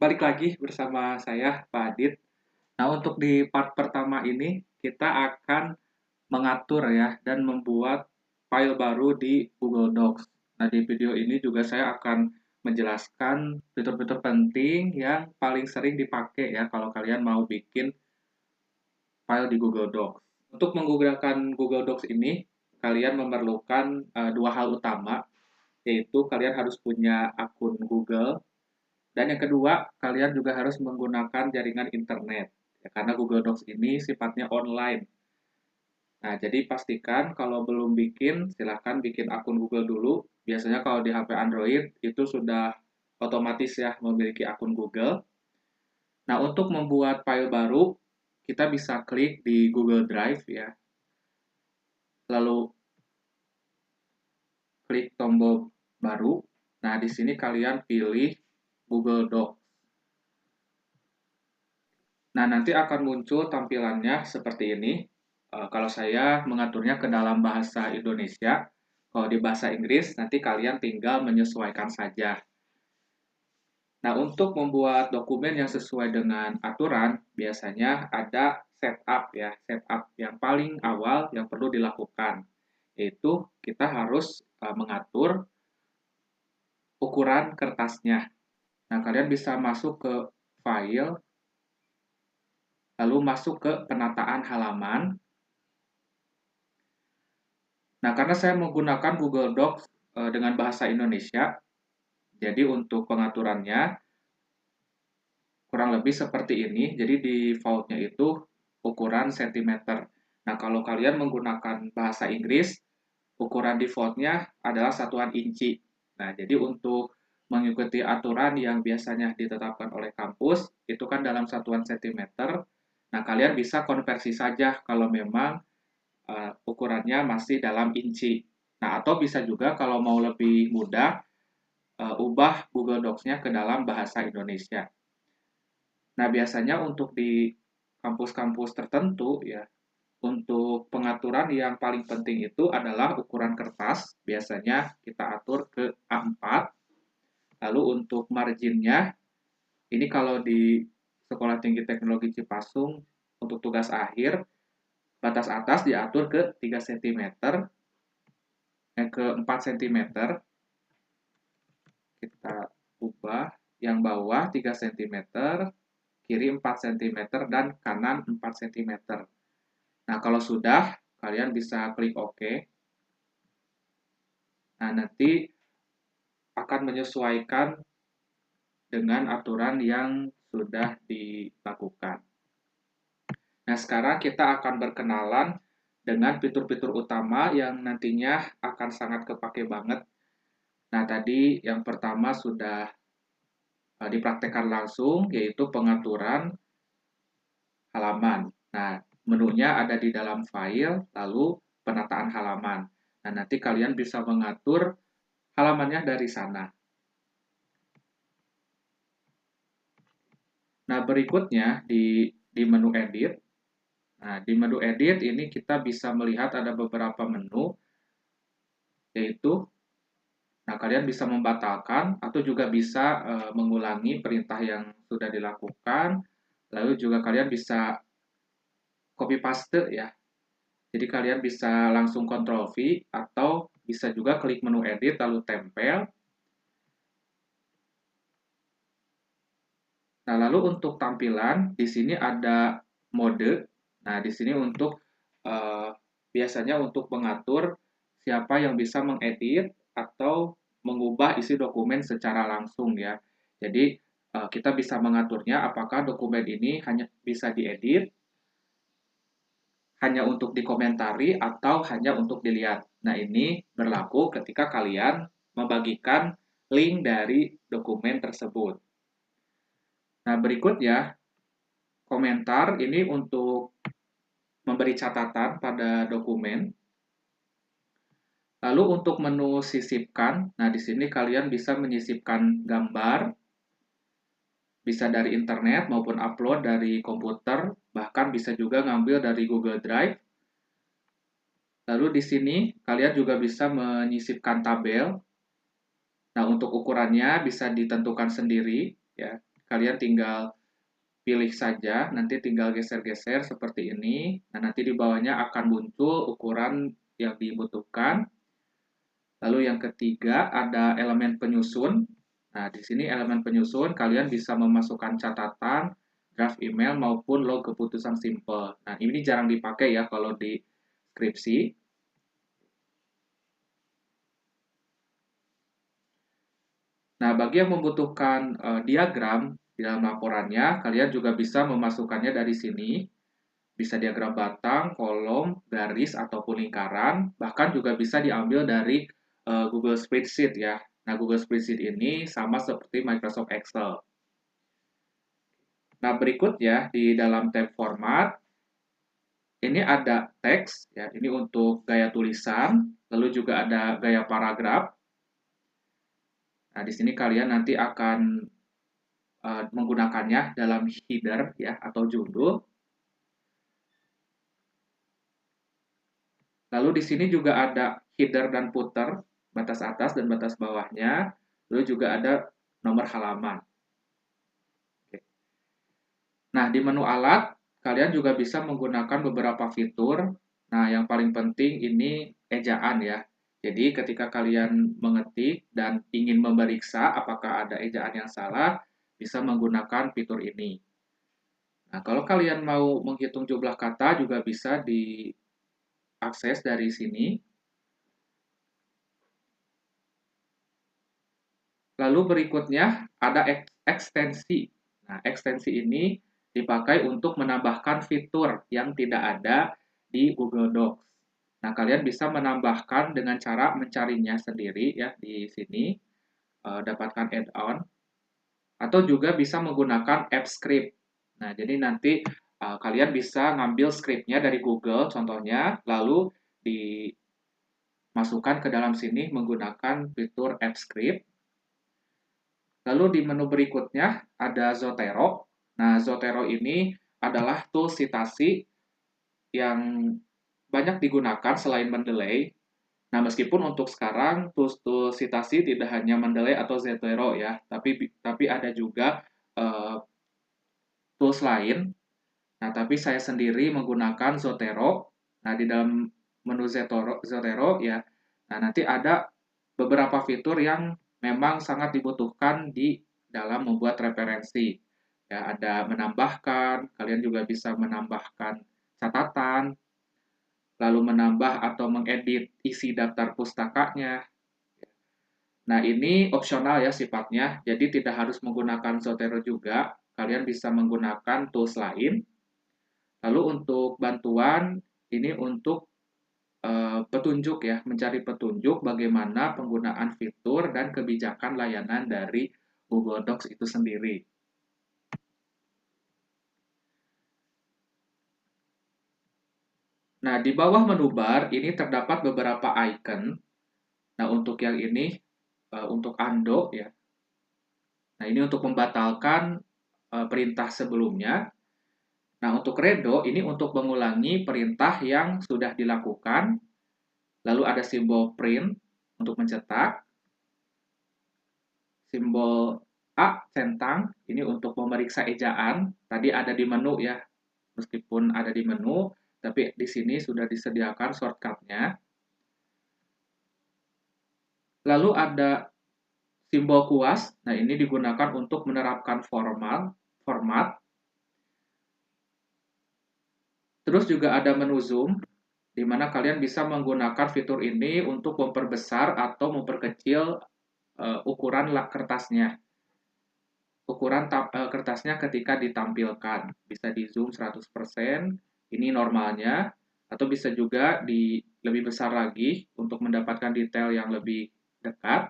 balik lagi bersama saya, Pak Adit. Nah, untuk di part pertama ini, kita akan mengatur ya, dan membuat file baru di Google Docs. Nah, di video ini juga saya akan menjelaskan fitur-fitur penting yang paling sering dipakai ya, kalau kalian mau bikin file di Google Docs. Untuk menggunakan Google Docs ini, kalian memerlukan dua hal utama, yaitu kalian harus punya akun Google. Dan yang kedua, kalian juga harus menggunakan jaringan internet. Ya, karena Google Docs ini sifatnya online. Nah, jadi pastikan kalau belum bikin, silahkan bikin akun Google dulu. Biasanya kalau di HP Android, itu sudah otomatis ya memiliki akun Google. Nah, untuk membuat file baru, kita bisa klik di Google Drive ya. Lalu klik tombol baru. Nah, di sini kalian pilih Google Docs. Nah, nanti akan muncul tampilannya seperti ini. Kalau saya mengaturnya ke dalam bahasa Indonesia, kalau di bahasa Inggris, nanti kalian tinggal menyesuaikan saja. Nah, untuk membuat dokumen yang sesuai dengan aturan, biasanya ada setup ya, setup yang paling awal yang perlu dilakukan, yaitu kita harus mengatur ukuran kertasnya. Nah, kalian bisa masuk ke file, lalu masuk ke penataan halaman. Nah, karena saya menggunakan Google Docs dengan bahasa Indonesia, jadi untuk pengaturannya kurang lebih seperti ini. Jadi di default-nya itu ukuran sentimeter. Nah, kalau kalian menggunakan bahasa Inggris, ukuran default-nya adalah satuan inci. Nah, jadi untuk mengikuti aturan yang biasanya ditetapkan oleh kampus, itu kan dalam satuan sentimeter. Nah, kalian bisa konversi saja kalau memang ukurannya masih dalam inci. Nah, atau bisa juga kalau mau lebih mudah, ubah Google Docs-nya ke dalam bahasa Indonesia. Nah, biasanya untuk di kampus-kampus tertentu ya, untuk pengaturan yang paling penting itu adalah ukuran kertas. Biasanya kita atur ke A4. Lalu untuk marginnya, ini kalau di Sekolah Tinggi Teknologi Cipasung untuk tugas akhir, batas atas diatur ke 3 cm, yang ke 4 cm. Kita ubah yang bawah 3 cm, kiri 4 cm, dan kanan 4 cm. Nah, kalau sudah, kalian bisa klik OK. Nah, nanti akan menyesuaikan dengan aturan yang sudah dilakukan. Nah, sekarang kita akan berkenalan dengan fitur-fitur utama yang nantinya akan sangat kepake banget. Nah, tadi yang pertama sudah dipraktekkan langsung, yaitu pengaturan halaman. Nah, menunya ada di dalam file, lalu penataan halaman. Nah, nanti kalian bisa mengatur halamannya dari sana. Nah, berikutnya di menu edit. Nah, di menu edit ini kita bisa melihat ada beberapa menu, yaitu nah, kalian bisa membatalkan atau juga bisa mengulangi perintah yang sudah dilakukan. Lalu juga kalian bisa copy paste ya. Jadi kalian bisa langsung Ctrl V atau bisa juga klik menu edit lalu tempel. Nah, lalu untuk tampilan di sini ada mode. Nah, di sini untuk biasanya untuk mengatur siapa yang bisa mengedit atau mengubah isi dokumen secara langsung ya. Jadi kita bisa mengaturnya apakah dokumen ini hanya bisa diedit, hanya untuk dikomentari atau hanya untuk dilihat. Nah, ini berlaku ketika kalian membagikan link dari dokumen tersebut. Nah, berikutnya komentar ini untuk memberi catatan pada dokumen. Lalu untuk menu sisipkan, nah di sini kalian bisa menyisipkan gambar, bisa dari internet maupun upload dari komputer, bahkan bisa juga ngambil dari Google Drive. Lalu di sini kalian juga bisa menyisipkan tabel. Nah, untuk ukurannya bisa ditentukan sendiri ya. kalian tinggal pilih saja, nanti tinggal geser-geser seperti ini. Nah, nanti di bawahnya akan muncul ukuran yang dibutuhkan. Lalu yang ketiga ada elemen penyusun. Nah, di sini elemen penyusun kalian bisa memasukkan catatan, draft email maupun log keputusan simple. Nah, ini jarang dipakai ya kalau di skripsi. Nah, bagi yang membutuhkan diagram di dalam laporannya, kalian juga bisa memasukkannya dari sini. Bisa diagram batang, kolom, garis, ataupun lingkaran. Bahkan juga bisa diambil dari Google Spreadsheet ya. Nah, Google Spreadsheet ini sama seperti Microsoft Excel. Nah, berikutnya di dalam tab format, ini ada teks, ya. Ini untuk gaya tulisan, lalu juga ada gaya paragraf. Nah, di sini kalian nanti akan menggunakannya dalam header ya atau judul. Lalu di sini juga ada header dan footer, batas atas dan batas bawahnya. Lalu juga ada nomor halaman. Nah, di menu alat, kalian juga bisa menggunakan beberapa fitur. Nah, yang paling penting ini ejaan ya. Jadi, ketika kalian mengetik dan ingin memeriksa apakah ada ejaan yang salah, bisa menggunakan fitur ini. Nah, kalau kalian mau menghitung jumlah kata juga bisa diakses dari sini. Lalu berikutnya ada ekstensi. Nah, ekstensi ini dipakai untuk menambahkan fitur yang tidak ada di Google Docs. Nah, kalian bisa menambahkan dengan cara mencarinya sendiri ya di sini, dapatkan add-on, atau juga bisa menggunakan app script. Nah, jadi nanti kalian bisa ngambil scriptnya dari Google contohnya, lalu dimasukkan ke dalam sini menggunakan fitur app script. Lalu di menu berikutnya ada Zotero. Nah, Zotero ini adalah tools citasi yang banyak digunakan selain Mendeley. Nah, meskipun untuk sekarang tools-tools citasi tidak hanya Mendeley atau Zotero ya, tapi ada juga tools lain. Nah, tapi saya sendiri menggunakan Zotero. Nah, di dalam menu Zotero ya, nah nanti ada beberapa fitur yang memang sangat dibutuhkan di dalam membuat referensi. Ya, ada menambahkan, kalian juga bisa menambahkan catatan, lalu menambah atau mengedit isi daftar pustakanya. Nah, ini opsional ya sifatnya, jadi tidak harus menggunakan Zotero juga, kalian bisa menggunakan tools lain. Lalu untuk bantuan, ini untuk petunjuk ya, mencari petunjuk bagaimana penggunaan fitur dan kebijakan layanan dari Google Docs itu sendiri. Nah, di bawah menu bar ini terdapat beberapa icon. Nah, untuk yang ini, untuk undo ya. Nah, ini untuk membatalkan perintah sebelumnya. Nah, untuk redo ini untuk mengulangi perintah yang sudah dilakukan. Lalu ada simbol print untuk mencetak. Simbol A centang ini untuk memeriksa ejaan. Tadi ada di menu ya. Meskipun ada di menu, tapi di sini sudah disediakan shortcut-nya. Lalu ada simbol kuas. Nah, ini digunakan untuk menerapkan format. Terus juga ada menu zoom, di mana kalian bisa menggunakan fitur ini untuk memperbesar atau memperkecil ukuran kertasnya. Ukuran kertasnya ketika ditampilkan. Bisa di zoom 100%, ini normalnya, atau bisa juga lebih besar lagi untuk mendapatkan detail yang lebih dekat.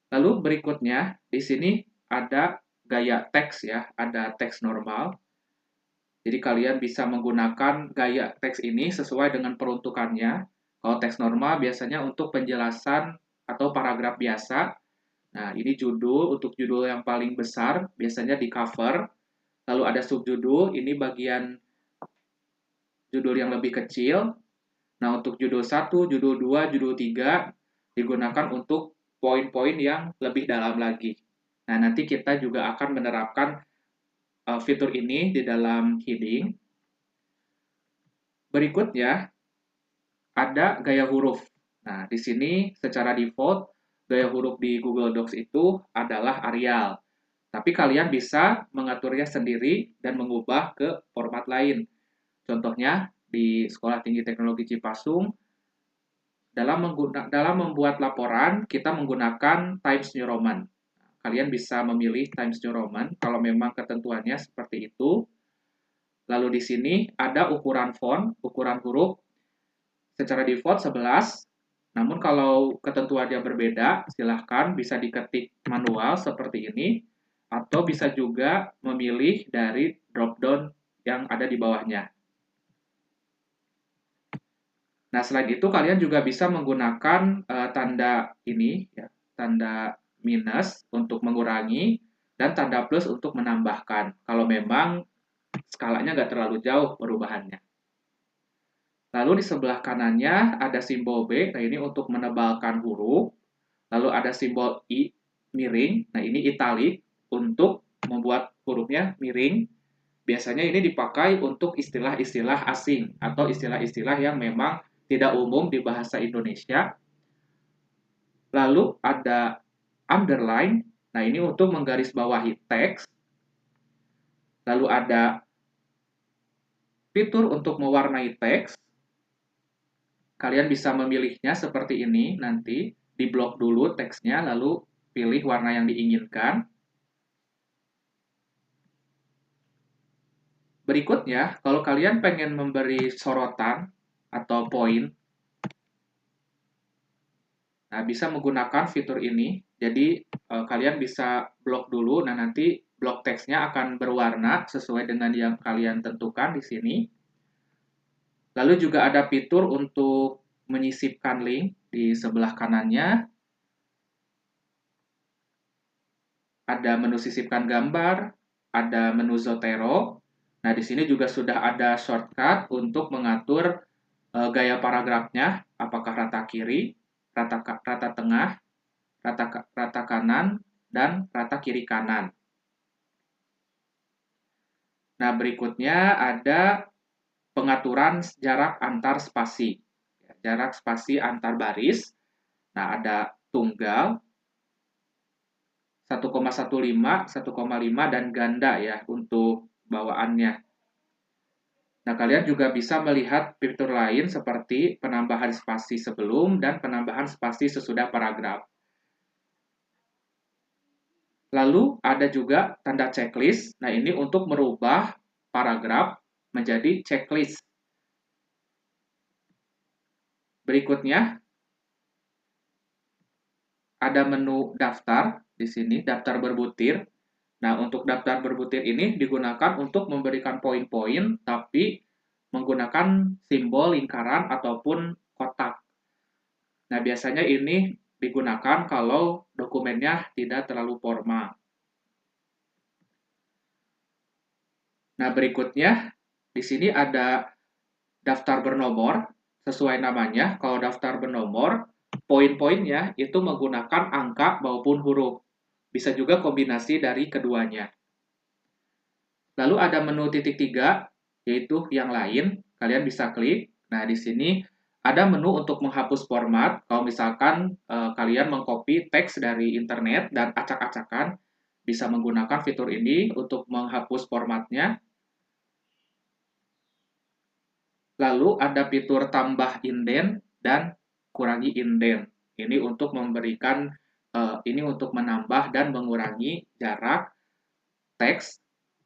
Lalu berikutnya, di sini ada gaya teks ya, ada teks normal. Jadi kalian bisa menggunakan gaya teks ini sesuai dengan peruntukannya. Kalau teks normal biasanya untuk penjelasan atau paragraf biasa. Nah, ini judul, untuk judul yang paling besar biasanya di cover. Lalu ada subjudul, ini bagian judul yang lebih kecil. Nah, untuk judul 1, judul 2, judul 3 digunakan untuk poin-poin yang lebih dalam lagi. Nah, nanti kita juga akan menerapkan fitur ini di dalam heading. Berikutnya, ada gaya huruf. Nah, di sini secara default, gaya huruf di Google Docs itu adalah Arial. Tapi kalian bisa mengaturnya sendiri dan mengubah ke format lain. Contohnya, di Sekolah Tinggi Teknologi Cipasung, dalam membuat laporan, kita menggunakan Times New Roman. Kalian bisa memilih Times New Roman kalau memang ketentuannya seperti itu. Lalu di sini ada ukuran font, ukuran huruf. Secara default 11, namun kalau ketentuannya berbeda, silahkan bisa diketik manual seperti ini, atau bisa juga memilih dari drop-down yang ada di bawahnya. Nah, selain itu kalian juga bisa menggunakan tanda ini, ya, tanda minus untuk mengurangi, dan tanda plus untuk menambahkan, kalau memang skalanya nggak terlalu jauh perubahannya. Lalu di sebelah kanannya ada simbol B, nah ini untuk menebalkan huruf. Lalu ada simbol I miring, nah ini italic untuk membuat hurufnya miring. Biasanya ini dipakai untuk istilah-istilah asing atau istilah-istilah yang memang tidak umum di bahasa Indonesia. Lalu ada underline, nah ini untuk menggarisbawahi teks. Lalu ada fitur untuk mewarnai teks. Kalian bisa memilihnya seperti ini nanti, di blok dulu teksnya, lalu pilih warna yang diinginkan. Berikutnya, kalau kalian pengen memberi sorotan atau poin, nah bisa menggunakan fitur ini. Jadi, kalian bisa blok dulu, nah nanti blok teksnya akan berwarna sesuai dengan yang kalian tentukan di sini. Lalu juga ada fitur untuk menyisipkan link di sebelah kanannya. Ada menu sisipkan gambar, ada menu Zotero. Nah, di sini juga sudah ada shortcut untuk mengatur gaya paragrafnya, apakah rata kiri, rata tengah, rata kanan, dan rata kiri kanan. Nah, berikutnya ada pengaturan jarak antar spasi. Jarak spasi antar baris. Nah, ada tunggal, 1,15, 1,5, dan ganda ya untuk bawaannya. Nah, kalian juga bisa melihat fitur lain seperti penambahan spasi sebelum dan penambahan spasi sesudah paragraf. Lalu ada juga tanda checklist. Nah, ini untuk merubah paragraf menjadi checklist. Berikutnya ada menu daftar di sini, daftar berbutir. Nah, untuk daftar berbutir ini digunakan untuk memberikan poin-poin, tapi menggunakan simbol lingkaran ataupun kotak. Nah, biasanya ini digunakan kalau dokumennya tidak terlalu formal. Nah, berikutnya di sini ada daftar bernomor, sesuai namanya. Kalau daftar bernomor, poin-poinnya itu menggunakan angka maupun huruf. Bisa juga kombinasi dari keduanya. Lalu ada menu titik 3, yaitu yang lain. Kalian bisa klik. Nah, di sini ada menu untuk menghapus format. Kalau misalkan kalian mengcopy teks dari internet dan acak-acakan, bisa menggunakan fitur ini untuk menghapus formatnya. Lalu ada fitur tambah inden dan kurangi inden. Ini untuk memberikan ini untuk menambah dan mengurangi jarak teks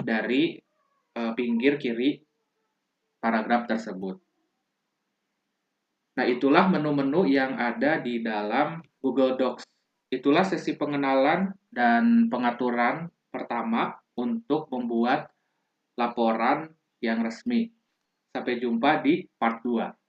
dari pinggir kiri paragraf tersebut. Nah, itulah menu-menu yang ada di dalam Google Docs. Itulah sesi pengenalan dan pengaturan pertama untuk membuat laporan yang resmi. Sampai jumpa di part 2.